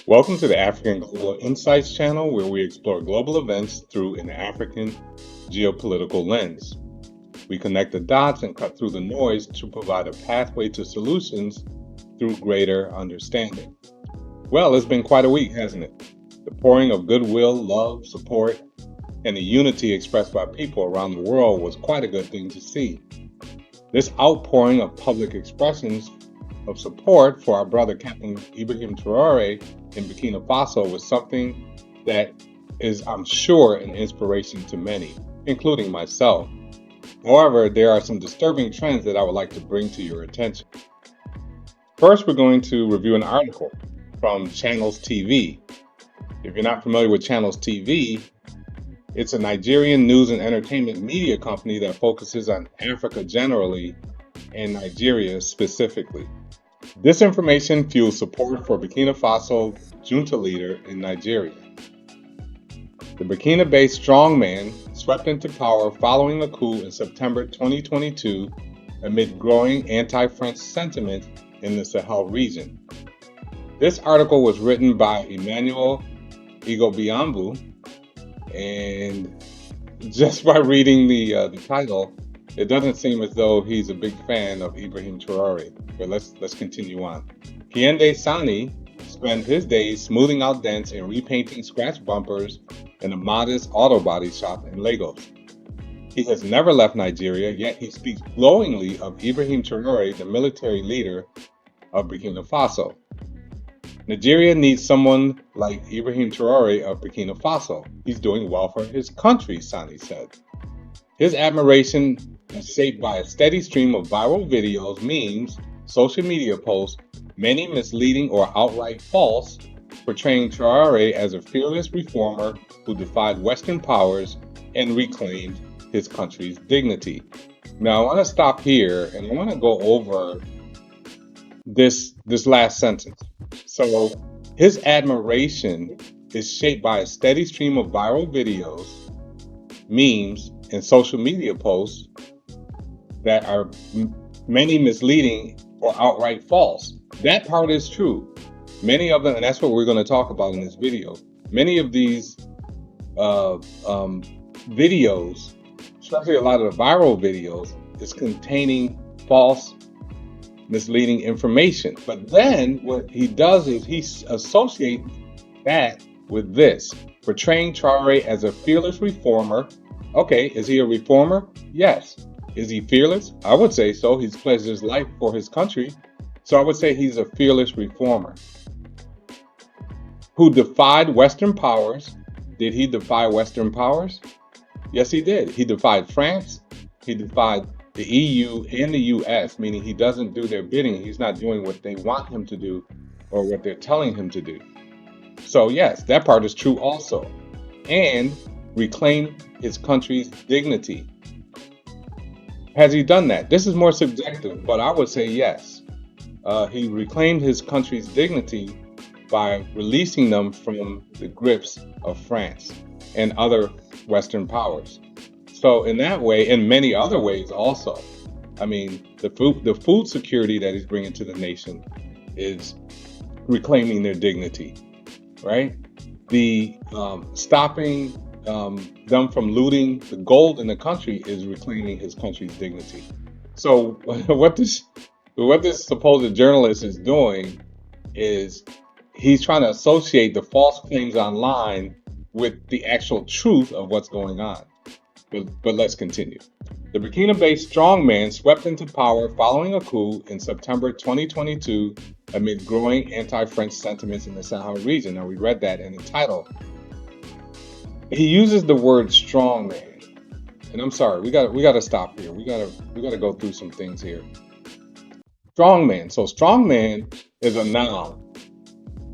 Welcome to the African Global Insights channel, where we explore global events through an African geopolitical lens. We connect the dots and cut through the noise to provide a pathway to solutions through greater understanding. Well, it's been quite a week, hasn't it? The pouring of goodwill, love, support, and the unity expressed by people around the world was quite a good thing to see. This outpouring of public expressions of support for our brother Captain Ibrahim Traore in Burkina Faso was something that is, I'm sure, an inspiration to many, including myself. However, there are some disturbing trends that I would like to bring to your attention. First, we're going to review an article from Channels TV. If you're not familiar with Channels TV, it's a Nigerian news and entertainment media company that focuses on Africa generally and Nigeria specifically. This information fuels support for Burkina Faso junta leader in Nigeria. The Burkina-based strongman swept into power following the coup in September 2022 amid growing anti-French sentiment in the Sahel region. This article was written by Emmanuel Igobiambu, and just by reading the title, it doesn't seem as though he's a big fan of Ibrahim Traore. But let's continue on. Kiende Sani spent his days smoothing out dents and repainting scratch bumpers in a modest auto body shop in Lagos. He has never left Nigeria, yet he speaks glowingly of Ibrahim Traore, the military leader of Burkina Faso. Nigeria needs someone like Ibrahim Traore of Burkina Faso. He's doing well for his country, Sani said. His admiration is shaped by a steady stream of viral videos, memes, social media posts, many misleading or outright false, portraying Traore as a fearless reformer who defied Western powers and reclaimed his country's dignity. Now, I want to stop here and I want to go over this last sentence. So, his admiration is shaped by a steady stream of viral videos, memes, and social media posts that are many misleading or outright false. That part is true. Many of them, and that's what we're going to talk about in this video. Many of these videos, especially a lot of the viral videos, is containing false, misleading information. But then what he does is he associates that with this, portraying Traore as a fearless reformer. Okay, is he a reformer? Yes. Is he fearless? I would say so. He's pledged his life for his country. So I would say he's a fearless reformer who defied Western powers. Did he defy Western powers? Yes, he did. He defied France. He defied the EU and the US, meaning he doesn't do their bidding. He's not doing what they want him to do or what they're telling him to do. So yes, that part is true also. And reclaim his country's dignity. Has he done that? This is more subjective, but I would say yes. He reclaimed his country's dignity by releasing them from the grips of France and other Western powers. So in that way, in many other ways also, I mean, the food security that he's bringing to the nation is reclaiming their dignity, right? The stopping them from looting the gold in the country is reclaiming his country's dignity. So what this supposed journalist is doing is he's trying to associate the false claims online with the actual truth of what's going on. But let's continue. The Burkina-based strongman swept into power following a coup in September 2022 amid growing anti-French sentiments in the Sahel region. Now, we read that in the title. He uses the word strongman, and I'm sorry, we got to stop here. We got to go through some things here. Strongman. So strongman is a noun,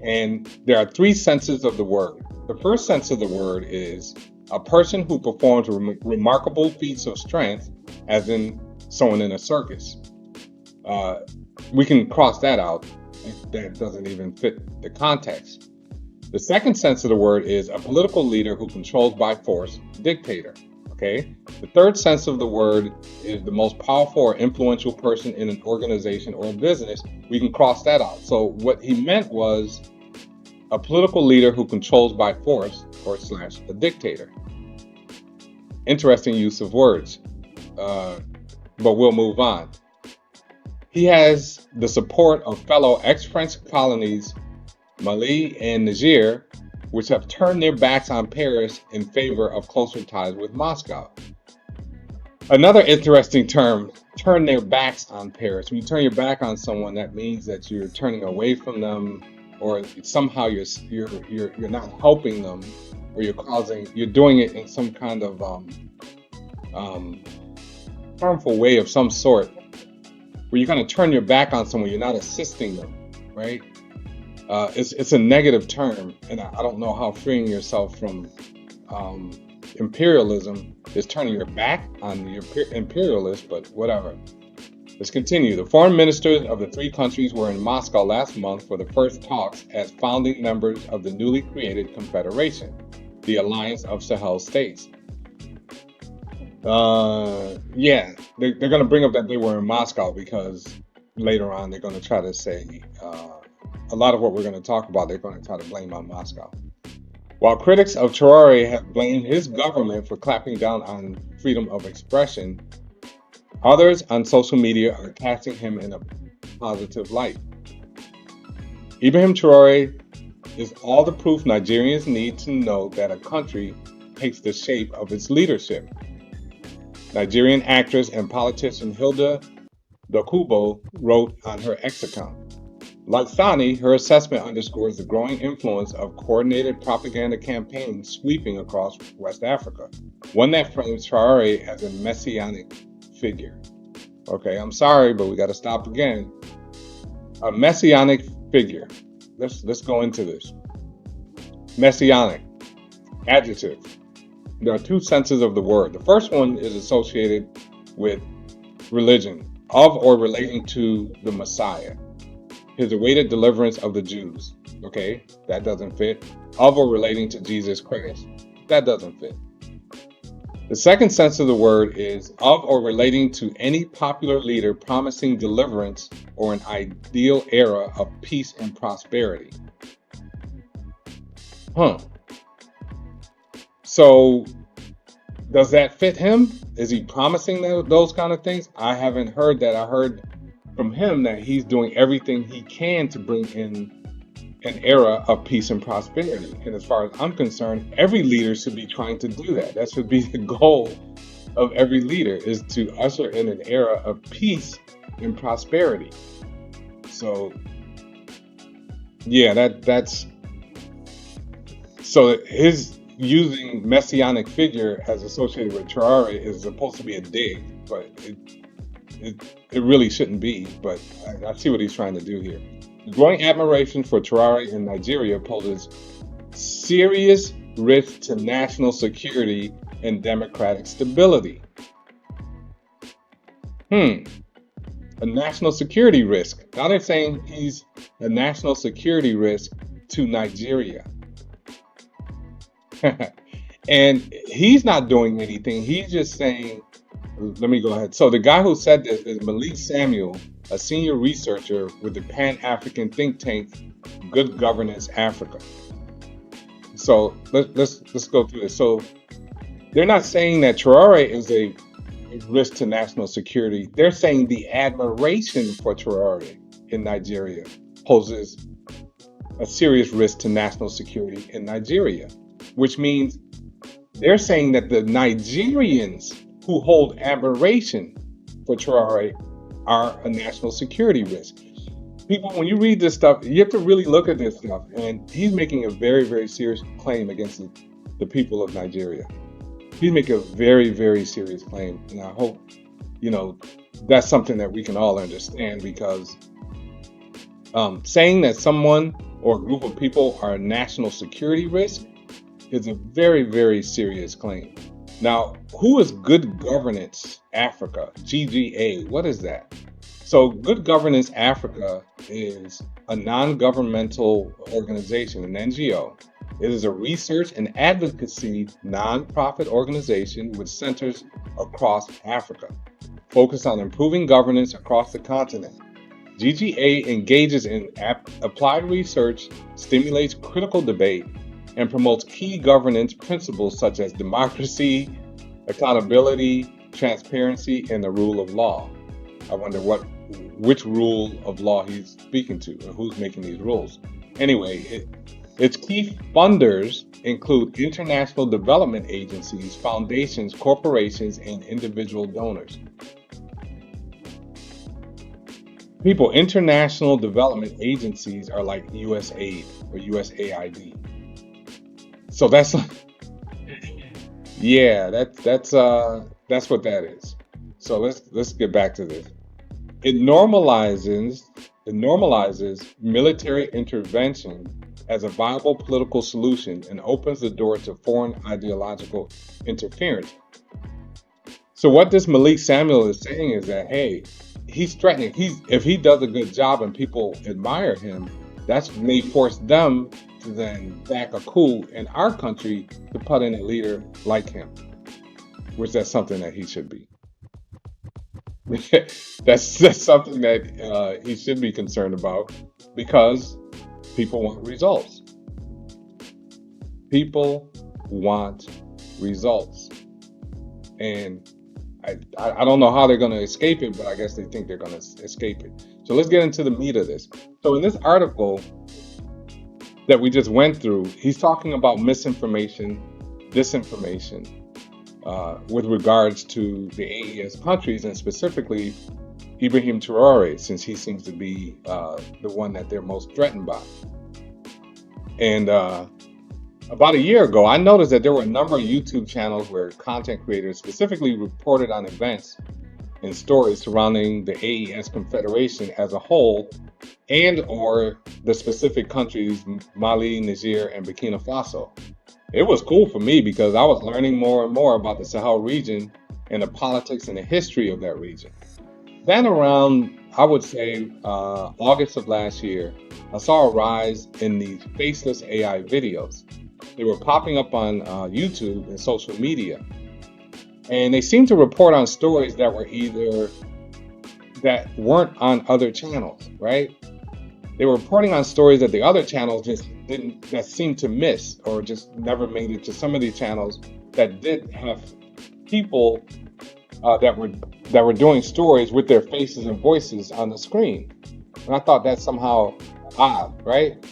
and there are three senses of the word. The first sense of the word is a person who performs remarkable feats of strength, as in someone in a circus. We can cross that out. That doesn't even fit the context. The second sense of the word is a political leader who controls by force, dictator. Okay. The third sense of the word is the most powerful or influential person in an organization or a business. We can cross that out. So what he meant was a political leader who controls by force or slash a dictator. Interesting use of words, but we'll move on. He has the support of fellow ex-French colonies Mali and Niger, which have turned their backs on Paris in favor of closer ties with Moscow. Another interesting term, turn their backs on Paris. When you turn your back on someone, that means that you're turning away from them, or somehow you're not helping them, or you're doing it in some kind of harmful way of some sort, where you're going to turn your back on someone, you're not assisting them, right? It's a negative term, and I don't know how freeing yourself from imperialism is turning your back on the imperialists, but whatever. Let's continue. The foreign ministers of the three countries were in Moscow last month for the first talks as founding members of the newly created Confederation, the Alliance of Sahel States. Yeah, they're going to bring up that they were in Moscow because later on they're going to try to say a lot of what we're going to talk about, they're going to try to blame on Moscow. While critics of Traore have blamed his government for clamping down on freedom of expression, others on social media are casting him in a positive light. Ibrahim Traore is all the proof Nigerians need to know that a country takes the shape of its leadership. Nigerian actress and politician Hilda Dokubo wrote on her X account. Like Sani, her assessment underscores the growing influence of coordinated propaganda campaigns sweeping across West Africa, one that frames Traore as a messianic figure. Okay, I'm sorry, but we got to stop again. A messianic figure. Let's go into this. Messianic, adjective. There are two senses of the word. The first one is associated with religion, of or relating to the Messiah. His awaited deliverance of the Jews. Okay, that doesn't fit. Of or relating to Jesus Christ. That doesn't fit. The second sense of the word is of or relating to any popular leader promising deliverance or an ideal era of peace and prosperity. So, does that fit him? Is he promising those kind of things? I haven't heard that. I heard from him that he's doing everything he can to bring in an era of peace and prosperity. And as far as I'm concerned, every leader should be trying to do that. That should be the goal of every leader, is to usher in an era of peace and prosperity. So, yeah, that's so his using messianic figure as associated with Traore is supposed to be a dig, but it really shouldn't be, but I see what he's trying to do here. The growing admiration for Traore in Nigeria poses serious risk to national security and democratic stability. A national security risk. Now they're saying he's a national security risk to Nigeria. And he's not doing anything. He's just saying, let me go ahead. So the guy who said this is Malik Samuel, a senior researcher with the Pan-African think tank Good Governance Africa. So let's go through this. So they're not saying that Traore is a risk to national security. They're saying the admiration for Traore in Nigeria poses a serious risk to national security in Nigeria, which means they're saying that the Nigerians who hold admiration for Traore are a national security risk. People, when you read this stuff, you have to really look at this stuff. And he's making a very, very serious claim against the people of Nigeria. He's making a very, very serious claim. And I hope, that's something that we can all understand, because saying that someone or a group of people are a national security risk is a very, very serious claim. Now, who is Good Governance Africa? GGA, what is that? So Good Governance Africa is a non-governmental organization, an NGO. It is a research and advocacy non-profit organization with centers across Africa, focused on improving governance across the continent. GGA engages in applied research, stimulates critical debate, and promotes key governance principles such as democracy, accountability, transparency, and the rule of law. I wonder which rule of law he's speaking to, or who's making these rules. Anyway, its key funders include international development agencies, foundations, corporations, and individual donors. People, international development agencies are like USAID or USAID. So that's yeah, that's what that is. So let's get back to this. It normalizes it normalizes military intervention as a viable political solution and opens the door to foreign ideological interference. So what this Malik Samuel is saying is that, hey, he's threatening. If he does a good job and people admire him, that's may force them to then back a coup in our country to put in a leader like him, which that's something that he should be. That's something that he should be concerned about because people want results. People want results, and I don't know how they're going to escape it, but I guess they think they're going to escape it. So let's get into the meat of this. So in this article that we just went through, he's talking about misinformation, disinformation, with regards to the AES countries, and specifically Ibrahim Traore, since he seems to be the one that they're most threatened by. And about a year ago, I noticed that there were a number of YouTube channels where content creators specifically reported on events and stories surrounding the AES Confederation as a whole and or the specific countries, Mali, Niger, and Burkina Faso. It was cool for me because I was learning more and more about the Sahel region and the politics and the history of that region. Then around, I would say, August of last year, I saw a rise in these faceless AI videos. They were popping up on YouTube and social media. And they seemed to report on stories that weren't on other channels, right? They were reporting on stories that the other channels that seemed to miss or just never made it to some of these channels that did have people that were doing stories with their faces and voices on the screen. And I thought that's somehow odd, right?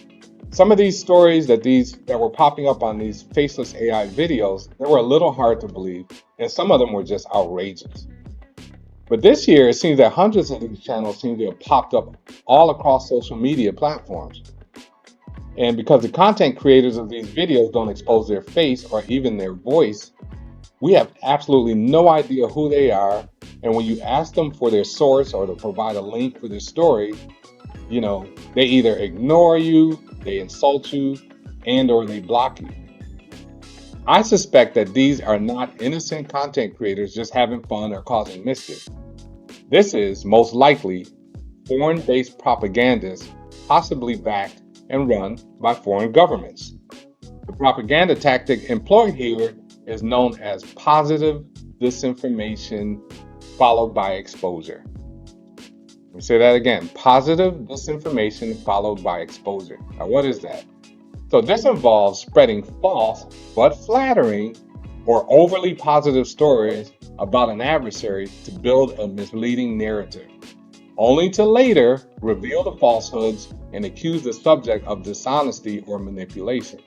Some of these stories that were popping up on these faceless AI videos, they were a little hard to believe, and some of them were just outrageous. But this year, it seems that hundreds of these channels seem to have popped up all across social media platforms. And because the content creators of these videos don't expose their face or even their voice, we have absolutely no idea who they are. And when you ask them for their source or to provide a link for their story, they either ignore you, they insult you, and or they block you. I suspect that these are not innocent content creators just having fun or causing mischief. This is most likely foreign-based propagandists, possibly backed and run by foreign governments. The propaganda tactic employed here is known as positive disinformation followed by exposure. Let me say that again. Positive disinformation followed by exposure. Now, what is that? So this involves spreading false but flattering or overly positive stories about an adversary to build a misleading narrative, only to later reveal the falsehoods and accuse the subject of dishonesty or manipulation.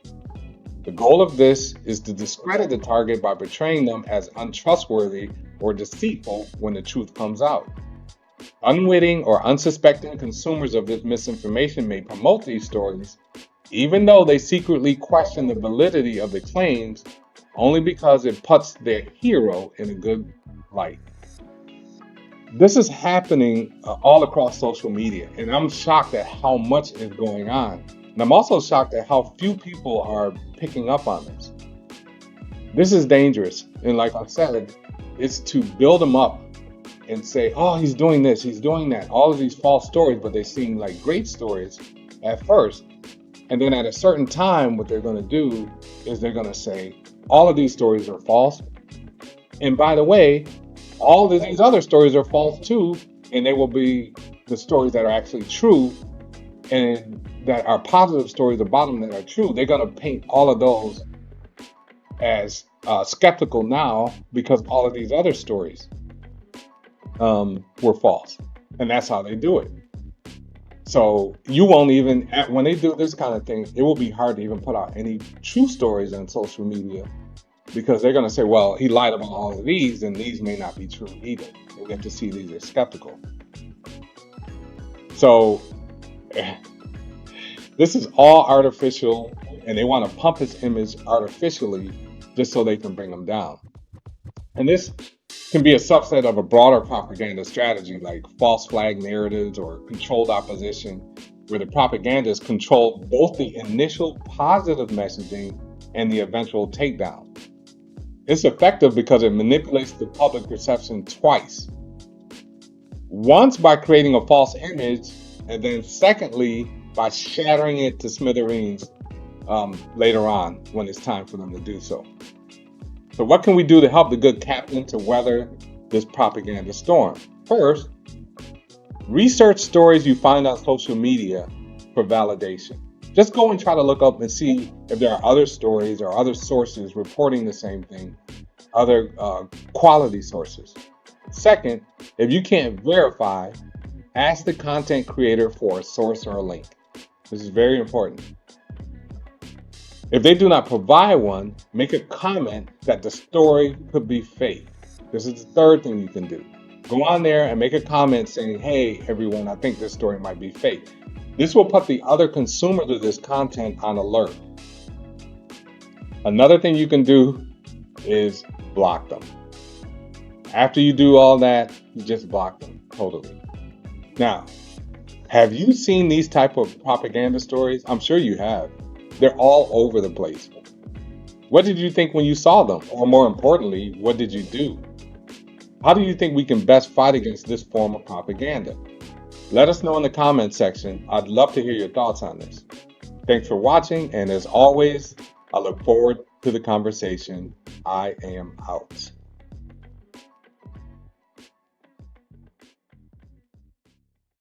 The goal of this is to discredit the target by portraying them as untrustworthy or deceitful when the truth comes out. Unwitting or unsuspecting consumers of this misinformation may promote these stories, even though they secretly question the validity of the claims, only because it puts their hero in a good light. This is happening all across social media, and I'm shocked at how much is going on. And I'm also shocked at how few people are picking up on this. This is dangerous, and like I said, it's to build them up and say, oh, he's doing this, he's doing that, all of these false stories, but they seem like great stories at first. And then at a certain time, what they're going to do is they're going to say, all of these stories are false. And by the way, all of these other stories are false too, and they will be the stories that are actually true and that are positive stories about them that are true, they're going to paint all of those as skeptical now because all of these other stories were false. And that's how they do it. So you won't even, when they do this kind of thing, it will be hard to even put out any true stories on social media because they're going to say, well, he lied about all of these and these may not be true either. You'll get to see these as skeptical. So this is all artificial, and they want to pump his image artificially just so they can bring him down. And this can be a subset of a broader propaganda strategy like false flag narratives or controlled opposition, where the propagandists control both the initial positive messaging and the eventual takedown. It's effective because it manipulates the public perception twice. Once by creating a false image, and then secondly by shattering it to smithereens later on when it's time for them to do so. So what can we do to help the good captain to weather this propaganda storm? First, research stories you find on social media for validation. Just go and try to look up and see if there are other stories or other sources reporting the same thing, other quality sources. Second, if you can't verify, ask the content creator for a source or a link. This is very important. If they do not provide one, make a comment that the story could be fake. This is the third thing you can do. Go on there and make a comment saying, hey, everyone, I think this story might be fake. This will put the other consumers of this content on alert. Another thing you can do is block them. After you do all that, you just block them totally. Now, have you seen these type of propaganda stories? I'm sure you have. They're all over the place. What did you think when you saw them? Or more importantly, what did you do? How do you think we can best fight against this form of propaganda? Let us know in the comments section. I'd love to hear your thoughts on this. Thanks for watching, and as always, I look forward to the conversation. I am out.